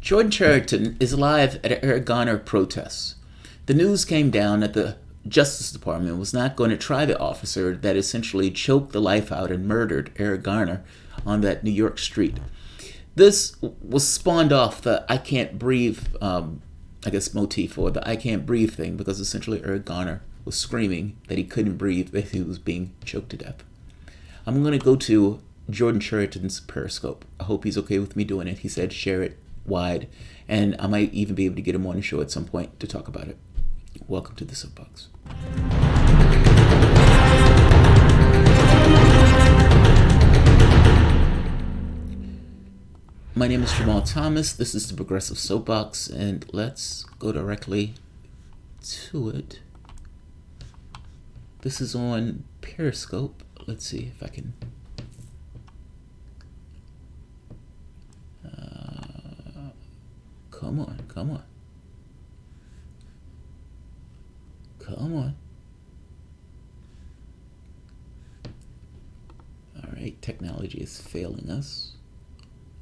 Jordan Chariton is alive at an Eric Garner protest. The news came down that the Justice Department was not going to try the officer that essentially choked the life out and murdered Eric Garner on that New York street. This was spawned off the I can't breathe, motif, or the I can't breathe thing, because essentially Eric Garner was screaming that he couldn't breathe, that he was being choked to death. I'm going to go to Jordan Chariton's Periscope. I hope he's okay with me doing it. He said share it wide, and I might even be able to get him on the show at some point to talk about it. Welcome to the Soapbox. My name is Jamarl Thomas. This is the Progressive Soapbox, and let's go directly to it. This is on Periscope. Let's see if I can... Come on. All right, technology is failing us.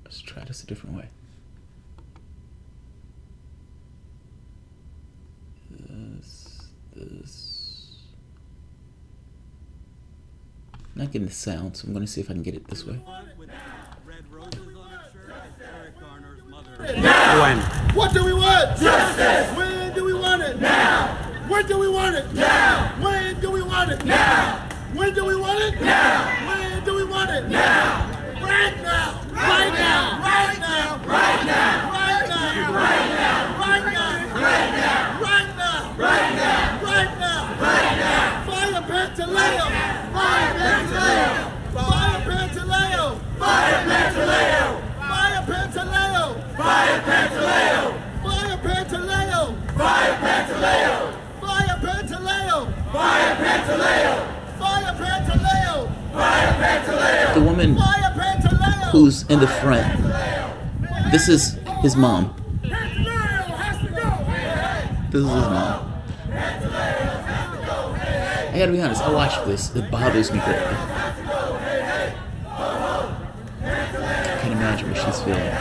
Let's try this a different way. This. Not getting the sound, so I'm going to see if I can get it this way. Now. When? What do we want? Justice. When do we want it? Now. When do we want it? Now. When do we want it? Now. When do we want it? Now. When do we want it? Now. Right now. Right now. Right now. Right now. Right now. Right now. Right now. Right now. Right now. Right now. Right now. Right now. Fire Pantaleo. Fire Pantaleo. Fire Pantaleo. Fire Pantaleo. Fire Pantaleo. Fire Pantaleo. Fire Pantaleo. Fire Pantaleo. Fire Pantaleo. Fire Pantaleo. Fire Pantaleo. Fire Pantaleo. The woman Fire Pantaleo. who's in the front, this is his mom. Pantaleo has to go. This is his mom. I gotta be honest, I watched this. It bothers me greatly. I can't imagine what she's feeling.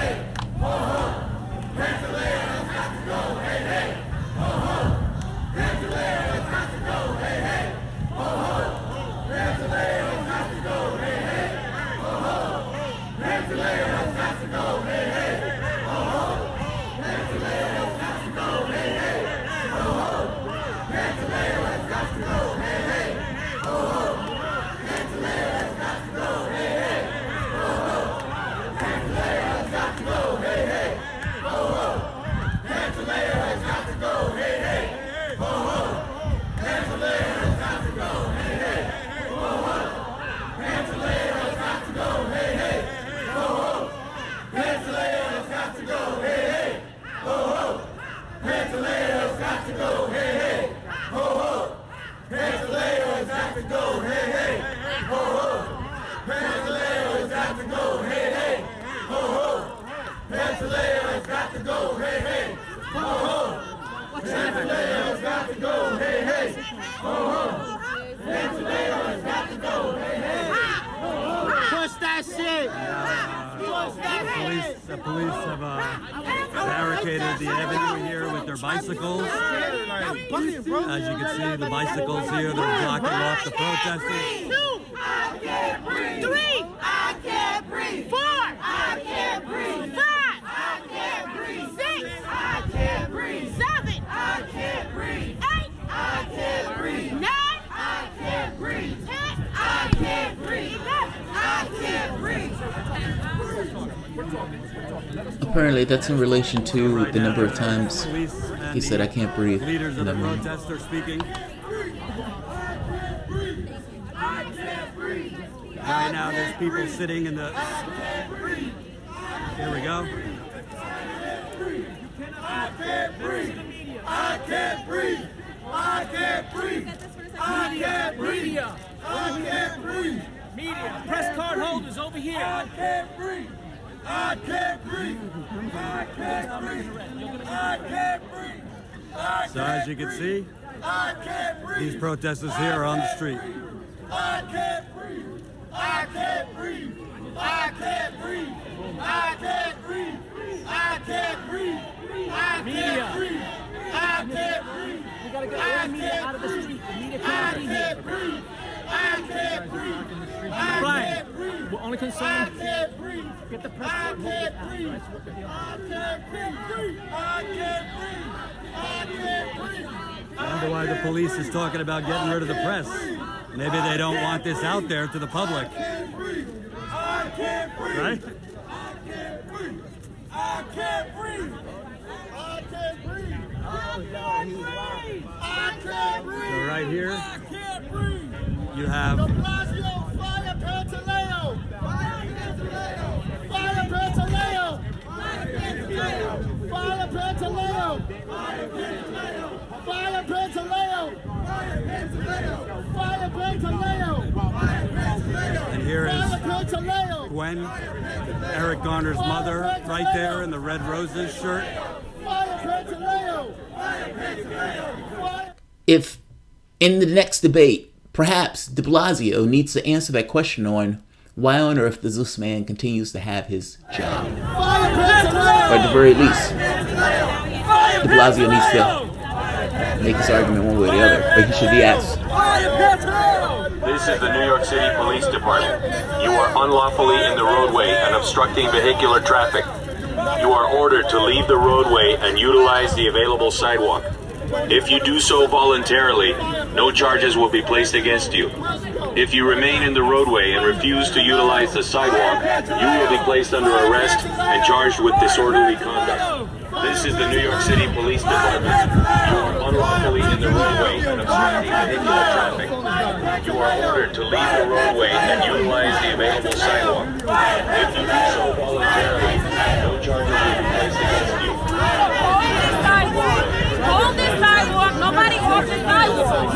The police have barricaded the avenue here with their bicycles. As you can see, the bicycles here, they're blocking off the protesters. 2, I can't breathe. 3, I can't breathe. 4, I can't breathe. 5, I can't breathe. 6, I can't breathe. 7, I can't breathe. 8, I can't breathe. 9, I can't breathe. 10, I can't breathe. 11, I can't breathe. Apparently that's in relation to the number of times he said I can't breathe. Leaders of the protest are speaking. Right now there's people sitting in the... Here we go. I can't breathe. I can't breathe. I can't breathe. I can't breathe. I can't breathe. Media, press card holders over here. I can't breathe. I can't breathe. I can't breathe. I can't breathe. So as you can see, I can't breathe. these protesters here are on the street. I can't breathe. I can't breathe. I can't breathe. I can't breathe. I can't breathe. We're only I concerned. can't breathe. Get the press I card holder. can't breathe. I can't breathe. I can't breathe. I can't breathe. I wonder why the police is talking about getting rid of the press. Maybe they don't want this out there to the public. I can't breathe. I can't breathe. Right? I can't breathe. I can't breathe. I can't breathe. I can't breathe. So right here, I can't breathe. you have De Blasio, fire Pantaleo. Fire Pantaleo. Fire Pantaleo. Fire Pantaleo. Fire Pantaleo. Fire Pantaleo. Fire Pantaleo. Fire Pantaleo. Fire Pantaleo. and here Fire is Pantaleo. Gwen, Eric Garner's mother, right there in the red roses shirt. Fire Pantaleo. Fire Pantaleo. Fire. If in the next debate, perhaps de Blasio needs to answer that question on why on earth does this man continues to have his job? Fire Pantaleo. Or at the very least, de Blasio needs to make his argument one way or the other, but he should be asked. This is the New York City Police Department. You are unlawfully in the roadway and obstructing vehicular traffic. You are ordered to leave the roadway and utilize the available sidewalk. If you do so voluntarily, no charges will be placed against you. If you remain in the roadway and refuse to utilize the sidewalk, you will be placed under arrest and charged with disorderly conduct. This is the New York City Police Department. You are unlawfully in the roadway and obstructing vehicular traffic. You are ordered to leave the roadway and utilize the available sidewalk. If you do so voluntarily, no charges will be placed against you. Hold this sidewalk. Nobody off the sidewalk.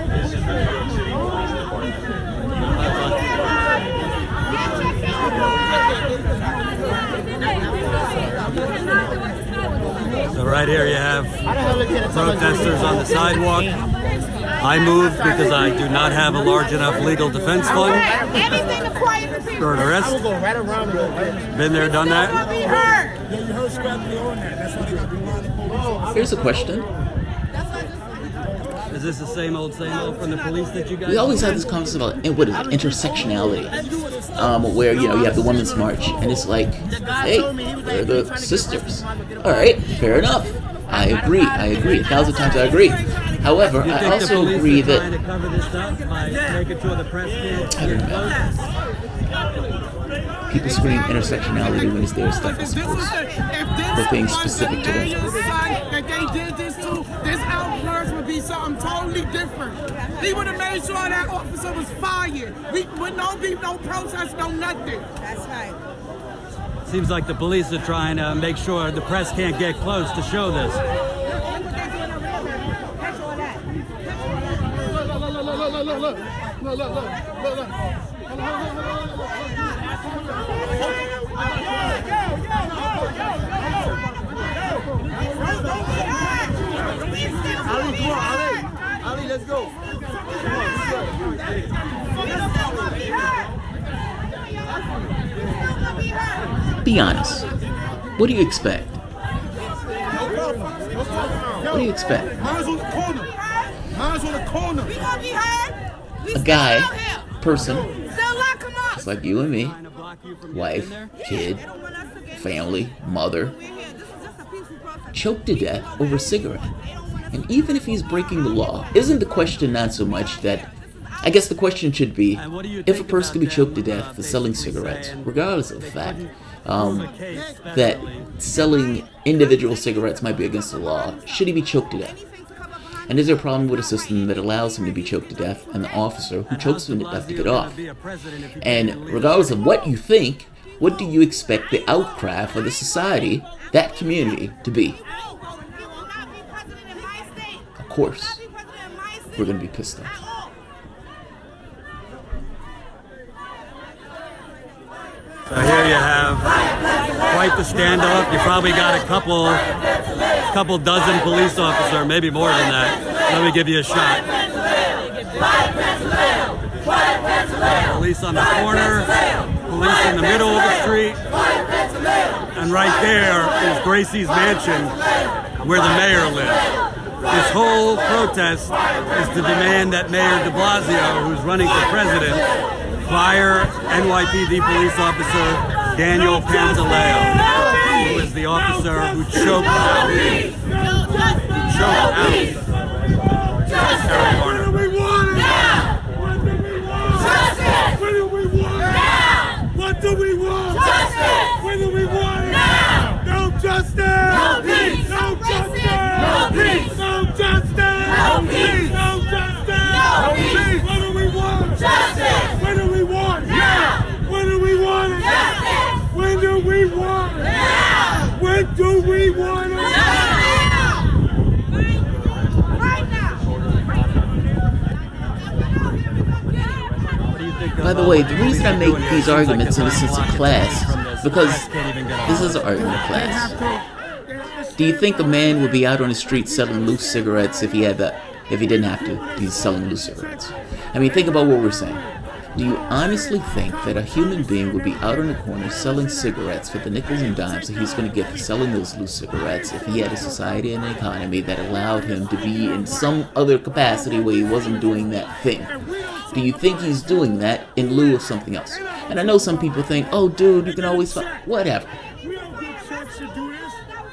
This is the New York City Police Department. So right here you have protesters on the sidewalk. I moved because I do not have a large enough legal defense fund Anything to quiet the people. for an arrest. Been there, done that. Be heard. Here's a question. Is this the same old from the police that you guys? We always have this conversation about what is it, intersectionality, where you have the Women's March, and it's like, hey, they're the sisters. All right, fair enough. I agree. 1,000 times I agree. However, You I think the also police agree are trying that to cover this up by making sure the press can't I don't know. People scream intersectionality when it's their stuff, I suppose. The things specific to them. That they did this to, this outburst would be something totally different. He would have made sure that officer was fired. With no beef, no protest, no nothing. That's right. Seems like the police are trying to make sure the press can't get close to show this. Ali, let's go. Be honest. What do you expect? What do you expect? Mine's on the corner. Mine's on the corner. We gonna be heard. We A still guy, out here. person, Still lock him up. just like you and me, Trying to block you from wife, getting in there? kid, They don't want us to get family, mother, We're here. This is just a peaceful protest. choked to death over a cigarette. And even if he's breaking the law, isn't the question not so much that, I guess the question should be, And what do you if a think person can be about choked to them, death for selling basically cigarettes, saying regardless of the they fact couldn't prove a case that federally? selling individual cigarettes might be against the law, should he be choked to death? Anything to cover behind And is there a problem with a system that allows him to be choked to death and the officer who chokes him to death to get off? And regardless of what you think, what do you expect the outcry for the society, that community, to be? He will not be president in my state. Of course, He will not be president in my state. we're going to be pissed off. At all. So here you have quite the standoff. You probably got a couple dozen police officers, maybe more than that. Let me give you a shot. Police on the corner, police in the middle of the street, and right there is Gracie's mansion where the mayor lives. This whole protest is to demand that Mayor de Blasio, who's running for president, fire NYPD police officer Daniel Pantaleo, who is the officer who choked out Eric Garner. What do we want? Justice! When do we want it? Now! No justice! No peace! No justice! No peace! No justice! No peace! No justice! No peace! What do we want? Justice! When do we want it? Now! When do we want it? Justice! When do we want it? Now! When do we want it? By the way, the reason I make these arguments in a sense of class, because this is an argument of class. Do you think a man would be out on the street selling loose cigarettes if he didn't have to be selling loose cigarettes? I mean, think about what we're saying. Do you honestly think that a human being would be out on the corner selling cigarettes for the nickels and dimes that he's going to get for selling those loose cigarettes if he had a society and an economy that allowed him to be in some other capacity where he wasn't doing that thing? Do you think he's doing that in lieu of something else? And I know some people think, oh, dude, you can always find... Whatever.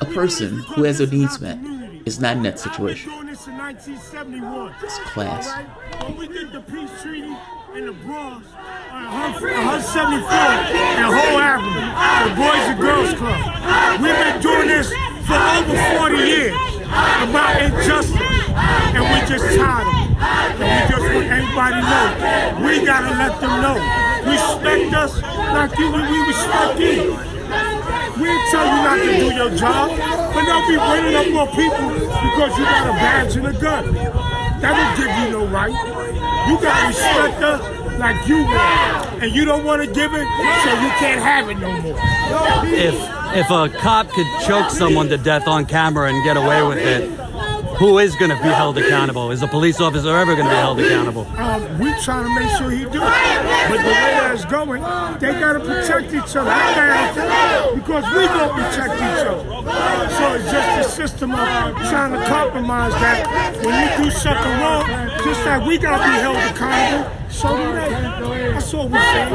A person who has their needs met is not in that situation. It's class. We did the peace treaty in the Bronx on 174th and Whole Avenue, the Boys and Girls Club. We've been doing this for over 40 years about injustice, and we just tired of it. And we just want everybody to know. We gotta let them know. Respect us like we respect you. We ain't tell you not to do your job, but don't be bringing up more people because you got a badge and a gun. That don't give you no right. You gotta respect us like you want, and you don't want to give it, so you can't have it no more. If a cop could choke someone to death on camera and get away with it, who is going to be held accountable? Is a police officer ever going to be held accountable? We trying to make sure he do it. But the way that's going, they got to protect each other. Because we don't protect each other. So it's just a system of trying to compromise that. When you do something wrong, just like we got to be held accountable, so do they. That's all we're saying.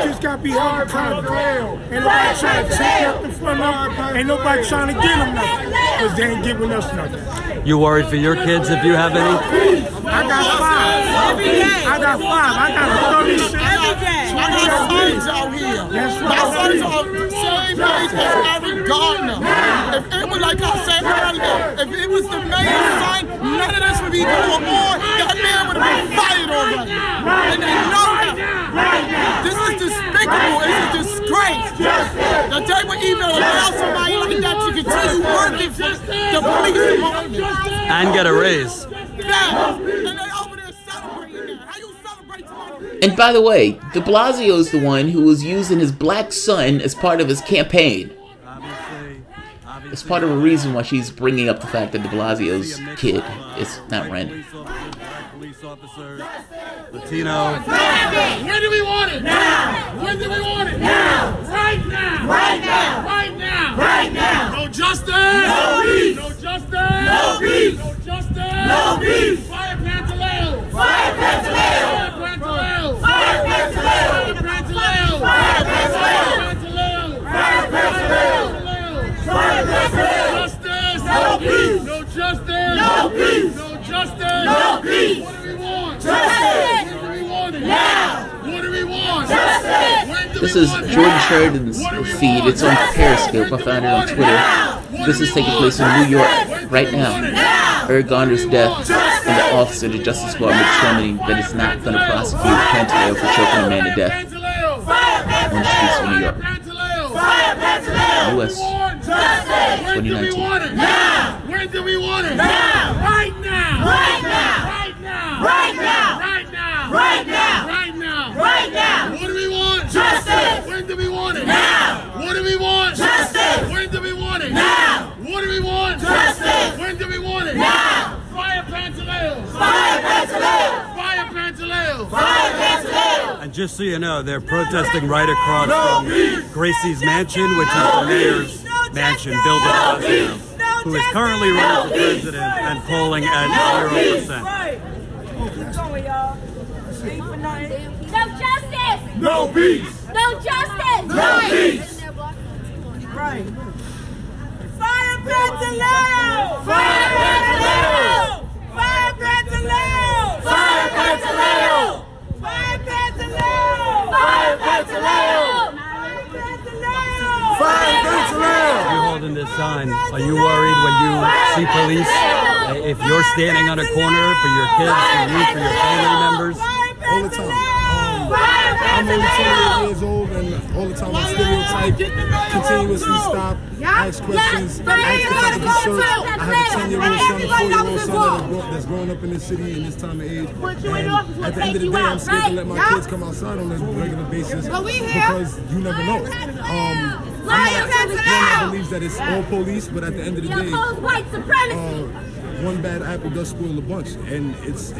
Just got to be held accountable. Ain't nobody trying to take nothing from them. Ain't nobody trying to get them nothing. Because they ain't giving us nothing. You worried for your kids if you have any? I got 5. Every day. I got 5. I got a 36. Every day. I got sons out here. That's right. My sons are the same age as Eric Garner. If it was like I said earlier, if it was the mayor's son, none of this would be going on. That man would have been fired already. And they know that. This is despicable. It's a disgrace. That they would even allow somebody like that to continue working for the police department. And get a raise. And they over there celebrating that. How you celebrate somebody? And by the way, de Blasio is the one who was using his black son as part of his campaign. It's part of the reason why she's bringing up the fact that de Blasio's kid is not random. Police officers, Latino. When do we want it? Now! When do we want it? Now! Right now! Right now! Right now! Right now! No justice! No peace! No justice! No peace! No justice! No peace! Fire Pantaleo! Fire Pantaleo! Fire Pantaleo! Fire Pantaleo! Fire Pantaleo! Fire Pantaleo! Fire Pantaleo! Justice! No peace! No justice! No peace! No justice! No peace! What do we want? Justice! When do we want it? Now! What do we want? Justice! When do This we is want it? Jordan Chariton's feed. It's on Periscope. I found it on Twitter. This is taking place in New York right now. Eric Garner's death and the officer of the Justice Department determining that it's not going to prosecute Pantaleo for choking a man to death on the streets of New York. U.S. 2019. Now! When do we want it? Now! Right now! Right now! Right now! Right now! Right now! Right now! Right now! Right now! What do we want? Justice! When do we want it? Now! What do we want? Justice! When do we want it? Now! What do we want? Justice! When do we want it? Now! Fire Pantaleo! Fire Pantaleo! Fire Pantaleo! Fire Pantaleo! And just so you know, they're protesting right across from Gracie's mansion, which is the mayor's mansion, Bill de Blasio. who is currently running for president and polling at 0%. No justice! No peace. No justice! No peace. Right. Fire Pantaleo! Fire Pantaleo! Fire Pantaleo! Fire Pantaleo! Fire Pantaleo! Fire Pantaleo! Fire Pantaleo! You're holding this sign. Are you worried when you see police? If you're standing on a corner for your kids, for you, for your family members? All the time. I'm only 28 years old, and all the time I stereotype, continuously stop, ask questions, ask if I can be searched. I have a 10-year-old son, a 4-year-old son that's growing up in this city in this time of age. And at the end of the day, I'm scared to let my kids come outside on a regular basis because you never know. I'm not one that believes that it's all police, but at the end of the day, white supremacy. one bad apple does spoil a bunch, and it's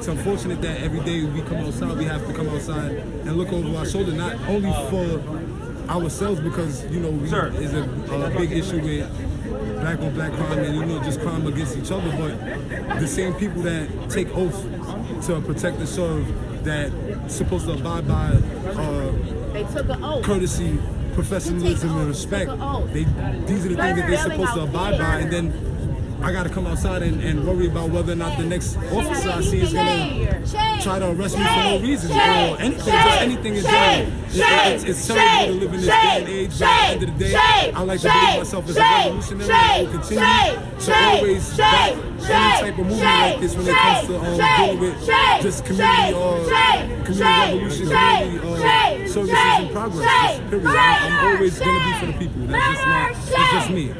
unfortunate that every day we come outside, we have to come outside and look over our shoulder, not only for ourselves, because is a big issue with black on black crime and just crime against each other, but the same people that take oath to protect and serve, that supposed to abide by They took an oath. courtesy, professionalism, and respect. These are the things that they're supposed to abide by, and then I gotta come outside and worry about whether or not the next officer I see is gonna try to arrest me for no reason or anything, just anything in general. It's terrible to live in this day and age, but at the end of the day, I like to believe myself as a revolutionary and will continue to always back any type of movement like this when it comes to dealing with just community revolution, community services in progress. Just period. I'm always gonna be for the people. That's just me.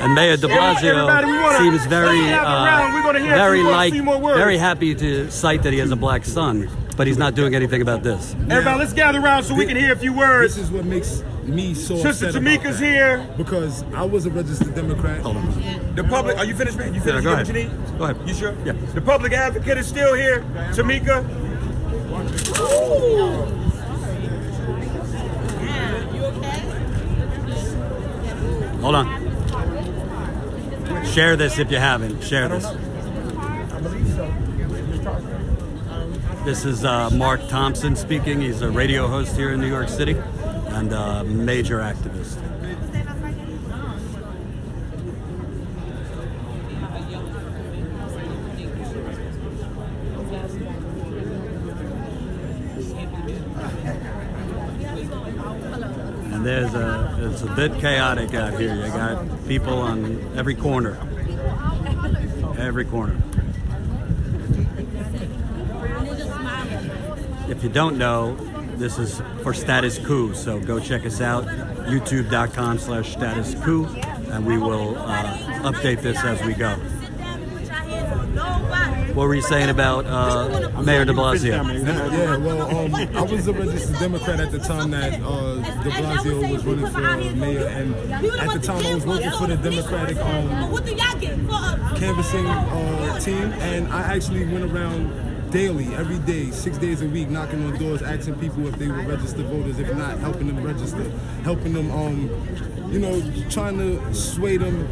And Mayor de Blasio seems very happy to cite that he has a black son, but he's not doing anything about this. Everybody, let's gather around so we can hear a few words. This is what makes me so Sister upset Tamika's here. because I was a registered Democrat. Hold on. The public, are you finished, man? You finished? go You ahead. what you need? Go ahead. You sure? Yeah. The public advocate is still here. Tamika. Hold on. Share this if you haven't. Share this. This is Mark Thompson speaking. He's a radio host here in New York City and a major activist. And it's a bit chaotic out here. You got people on every corner. Every corner. If you don't know, this is for Status Coup, so go check us out, youtube.com/Status Coup, and we will update this as we go. What were you saying about Mayor de Blasio? Yeah, well, I was a registered Democrat at the time that de Blasio was running for mayor, and at the time I was working for the Democratic canvassing team, and I actually went around daily, every day, 6 days a week, knocking on doors, asking people if they were registered voters, if not, helping them register, helping them, trying to sway them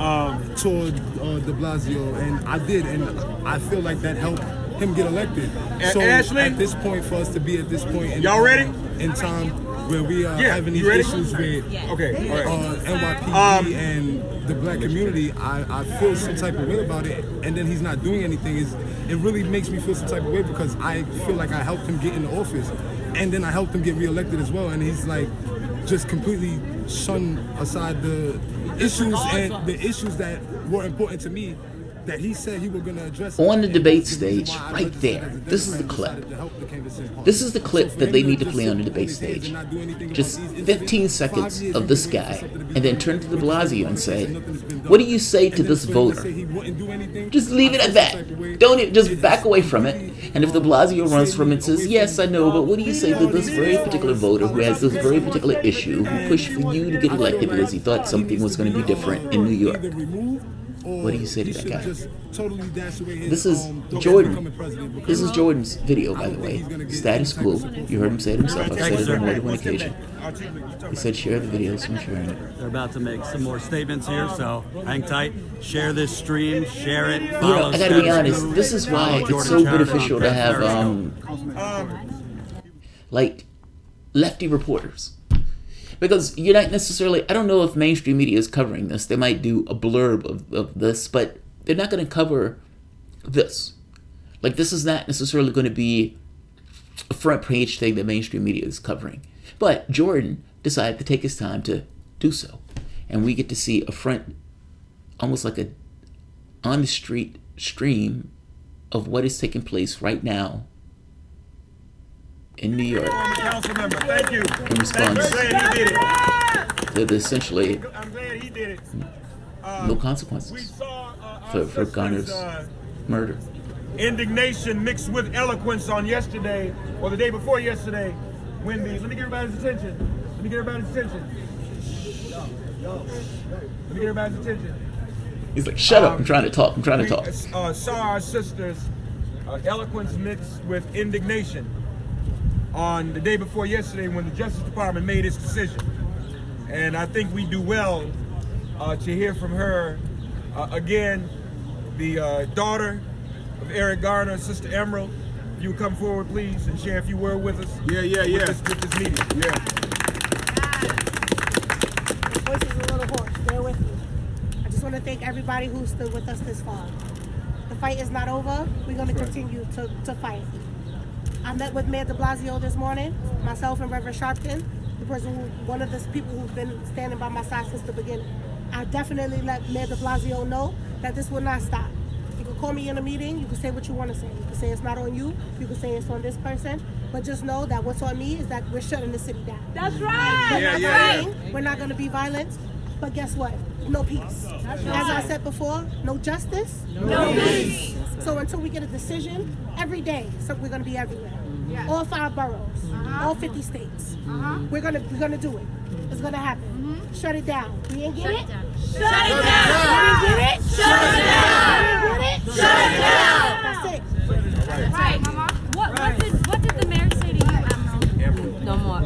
toward de Blasio, and I did, and I feel like that helped him get elected. So Ashley? at this point, for us to be at this point in, Y'all ready? in time where we are having these you ready? issues with Okay, all right. NYPD and the black community, I feel some type of way about it, and then he's not doing anything. It really makes me feel some type of way because I feel like I helped him get into office, and then I helped him get reelected as well, and he's like just completely shunned aside the issues and the issues that were important to me that he said he was going to address. On the debate stage, right there, this is the clip. This is the clip that they need to play on the debate stage. Just 15 seconds of this guy, and then turn to de Blasio and say, what do you say to this voter? Just leave it at that. Don't even, just back away from it. And if de Blasio runs from it and says, yes, I know, but what do you say to this very particular voter who has this very particular issue, who pushed for you to get elected because he thought something was going to be different in New York? or What do you say to he that should guy? just totally dash away his This is thoughts of Jordan. becoming president, because This is Jordan's video, by the way. he's gonna get Status any type quo. of support. You heard him say it himself. I've said it on more than one What's that occasion. name? He said share the video, so I'm sharing it. They're about to make some more statements here, so hang tight. Share this stream, share it, You know, follow I gotta be Status honest. Quo. This is why it's Jordan so Chariton. beneficial to have Very cool. like lefty reporters, because you're not necessarily. I don't know if mainstream media is covering this. They might do a blurb of this, but they're not going to cover this. Like, this is not necessarily going to be a front page thing that mainstream media is covering. But Jordan decided to take his time to do so, and we get to see a front, almost like a on the street stream of what is taking place right now in New York Council member, thank you. in response I'm glad he did it. to the essentially I'm glad he did it. no We consequences saw for Garner's murder. indignation mixed with eloquence on yesterday, or the day before yesterday, when the, let me get everybody's attention. Let me get everybody's attention. Let me get everybody's attention. He's like, shut up, I'm trying to talk, I'm trying to talk. We saw our sisters' eloquence mixed with indignation on the day before yesterday when the Justice Department made its decision. And I think we do well to hear from her. Again, the daughter of Eric Garner, Sister Emerald, if you would come forward, please, and share a few words with us. With this meeting. Yeah. My voice is a little hoarse. Bear with me. I just want to thank everybody who stood with us this far. The fight is not over. We're going to continue to fight. I met with Mayor de Blasio this morning, myself and Reverend Sharpton, one of the people who's been standing by my side since the beginning. I definitely let Mayor de Blasio know that this will not stop. You can call me in a meeting, you can say what you want to say. You can say it's not on you, you can say it's on this person, but just know that what's on me is that we're shutting the city down. That's right. We're not fighting, we're not going to be violent, but guess what? No peace. As I said before, no justice, no peace. So until we get a decision, every day, so we're going to be everywhere. All 5 boroughs, all 50 states. We're gonna do it. It's gonna happen. Shut it down. We ain't get it? Shut it down. We ain't get it? Shut it down. We ain't get it? Shut it down. That's it. Right, Mama. What did the mayor say to you, Admiral? No more.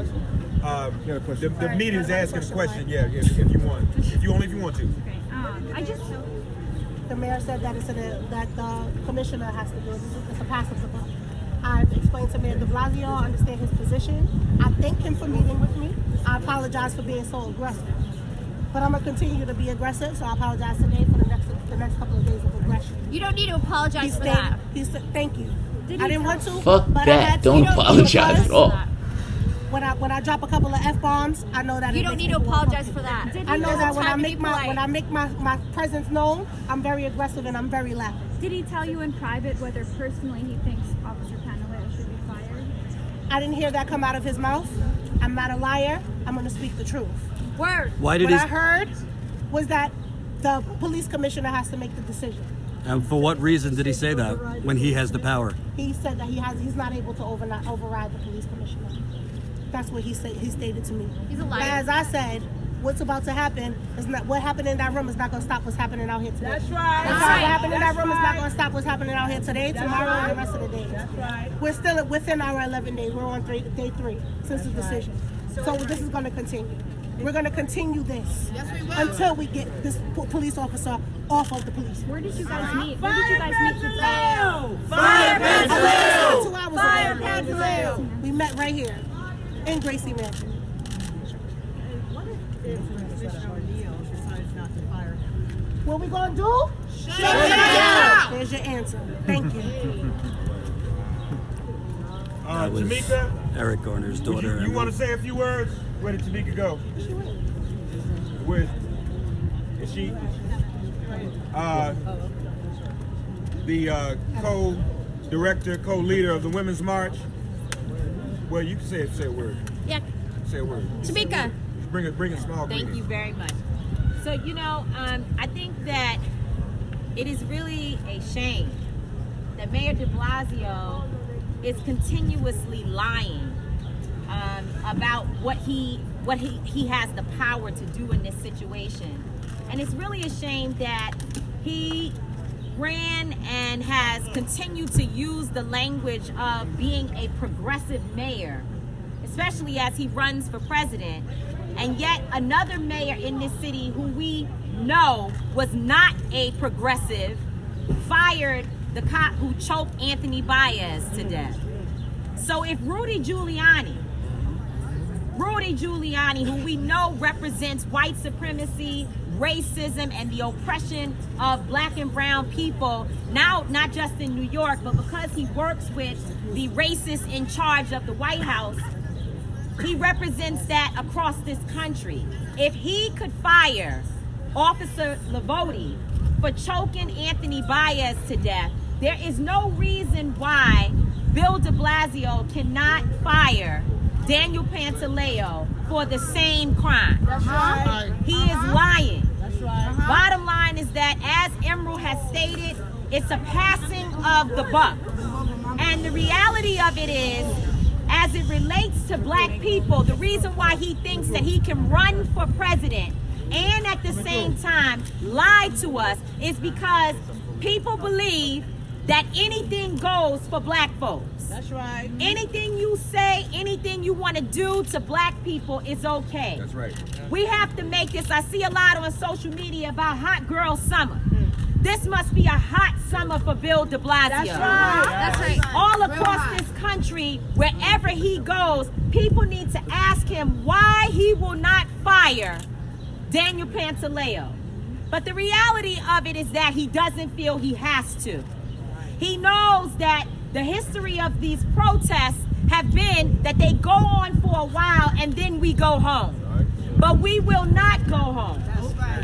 The meeting is asking a question. Yeah, if you want. If you want to. Okay. I just. The mayor said that that the commissioner has to do it. It's a passive support. I've explained to Mayor de Blasio, I understand his position. I thank him for meeting with me. I apologize for being so aggressive. But I'm going to continue to be aggressive, so I apologize today for the next couple of days of aggression. You don't need to apologize for that. He said, thank you. Did I he didn't tell- want to. Fuck but I that. had to. Don't You don't apologize need at all. When I drop a couple of F-bombs, I know that You it don't makes need to people apologize uncomfortable. for that. I know There's that a when time I to be make polite. my presence known, I'm very aggressive and I'm very loud. Did he tell you in private whether personally he thinks Officer Pantaleo should be fired? I didn't hear that come out of his mouth. I'm not a liar. I'm going to speak the truth. Word. Why did What he? I heard was that the police commissioner has to make the decision. And for what reason did he say that when he has the power? He said that he's not able to override the police commissioner. That's what he stated to me. He's a liar. But as I said, what's about to happen is not what happened in that room is not going to stop what's happening out here today. That's right. What happened in that room is not going to stop what's happening out here today, tomorrow, and the rest of the days. That's right. We're still within our 11 days. We're on day 3 since the decision. So this is going to continue. We're going to continue this until we get this police officer off of the police. Where did you guys meet? Where did you guys meet to talk? Fire Pantaleo! 2 hours Fire ago. Pantaleo! We met right here in Gracie Mansion. What we gonna do? Shut it down! There's your answer. Thank you. That was Tamika, Eric Garner's daughter. you want to say a few words? Where did Tamika go? Where is she? The co-director, co-leader of the Women's March. Well, you can say a word. Yeah. Say a word. Tamika. Bring a small. Thank you very much. So, I think that it is really a shame that Mayor de Blasio is continuously lying about what he has the power to do in this situation. And it's really a shame that He ran and has continued to use the language of being a progressive mayor, especially as he runs for president. And yet another mayor in this city who we know was not a progressive fired the cop who choked Anthony Baez to death. So if Rudy Giuliani, who we know represents white supremacy, racism, and the oppression of black and brown people, now not just in New York, but because he works with the racists in charge of the White House, he represents that across this country. If he could fire Officer Lavoti for choking Anthony Baez to death, there is no reason why Bill de Blasio cannot fire Daniel Pantaleo for the same crime. That's right. He is lying. That's right. Bottom line is that, as Emerald has stated, it's a passing of the buck. And the reality of it is, as it relates to black people, the reason why he thinks that he can run for president and at the same time lie to us is because people believe that anything goes for black folks. That's right. Anything you say, anything you want to do to black people is okay. That's right. We have to make this. I see a lot on social media about hot girl summer. This must be a hot summer for Bill de Blasio. That's right. That's right. All across this country, wherever he goes, people need to ask him why he will not fire Daniel Pantaleo. But the reality of it is that he doesn't feel he has to. He knows that the history of these protests have been that they go on for a while and then we go home. But we will not go home.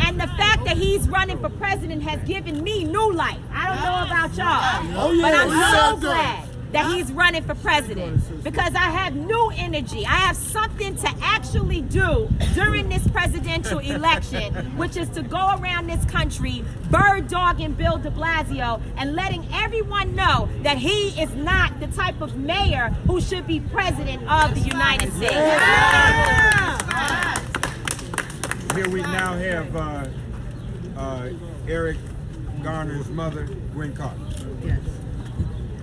And the fact that he's running for president has given me new life. I don't know about y'all, but I'm so glad that he's running for president because I have new energy. I have something to actually do during this presidential election, which is to go around this country bird dogging Bill de Blasio and letting everyone know that he is not the type of mayor who should be president of the United States. Here we now have Eric Garner's mother, Gwen Carter. Yes.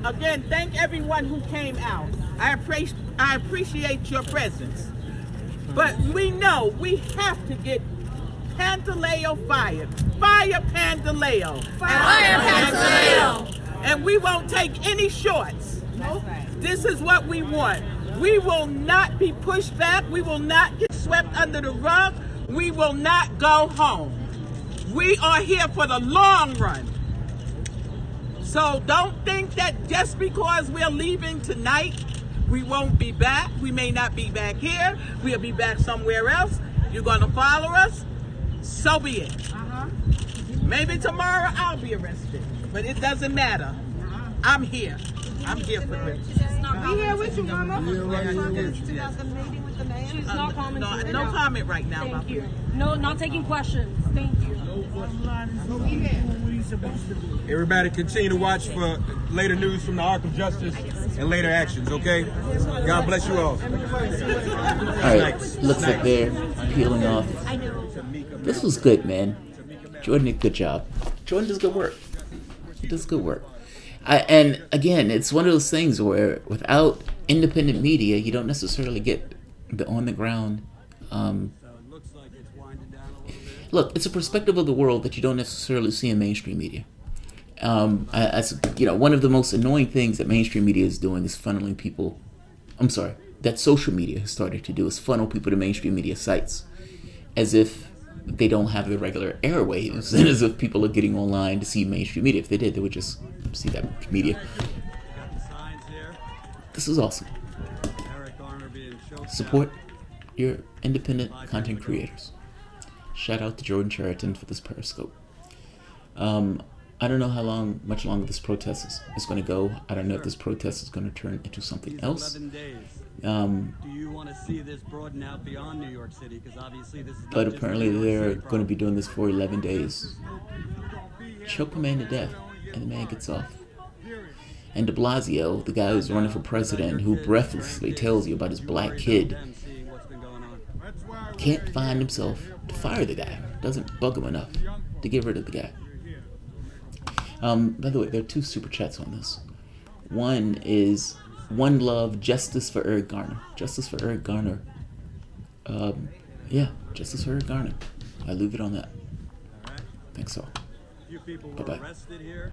Again, thank everyone who came out. I appreciate your presence. But we know we have to get Pantaleo fired. Fire Pantaleo. Fire Pantaleo. And we won't take any shorts. This is what we want. We will not be pushed back. We will not get swept under the rug. We will not go home. We are here for the long run. So don't think that just because we're leaving tonight, we won't be back. We may not be back here. We'll be back somewhere else. You're going to follow us? So be it. Maybe tomorrow I'll be arrested, but it doesn't matter. I'm here. I'm here for this. We here with you, Mama. She's not commenting. No comment right now. Thank you. No, not taking questions. Thank you. Everybody continue to watch for later news from the Arc of Justice and later actions, okay? God bless you all. Alright, looks like they're peeling off. This was good, man. Jordan did a good job. Jordan does good work. He does good work. And again, it's one of those things where without independent media, you don't necessarily get the on-the-ground. Look, it's a perspective of the world that you don't necessarily see in mainstream media. One of the most annoying things that mainstream media is doing is funneling people. That social media has started to do is funnel people to mainstream media sites, as if they don't have the regular airwaves, and as if people are getting online to see mainstream media. If they did, they would just see that media. This is awesome. Support your independent content creators. Shout out to Jordan Chariton for this Periscope. I don't know much longer this protest is going to go. I don't know if this protest is going to turn into something else. 11 days. Do you want to see this broaden out beyond New York City? Because obviously this is. But apparently they're going to be doing this for 11 days. Choke a man to death, and the man gets off. And de Blasio, the guy who's running for president, who breathlessly tells you about his black kid, can't find himself to fire the guy. Doesn't bug him enough to get rid of the guy. By the way, there are 2 super chats on this. One is One Love, Justice for Eric Garner. Justice for Eric Garner. Yeah, Justice for Eric Garner. I leave it on that. Thanks all. A few people were Bye-bye. arrested here.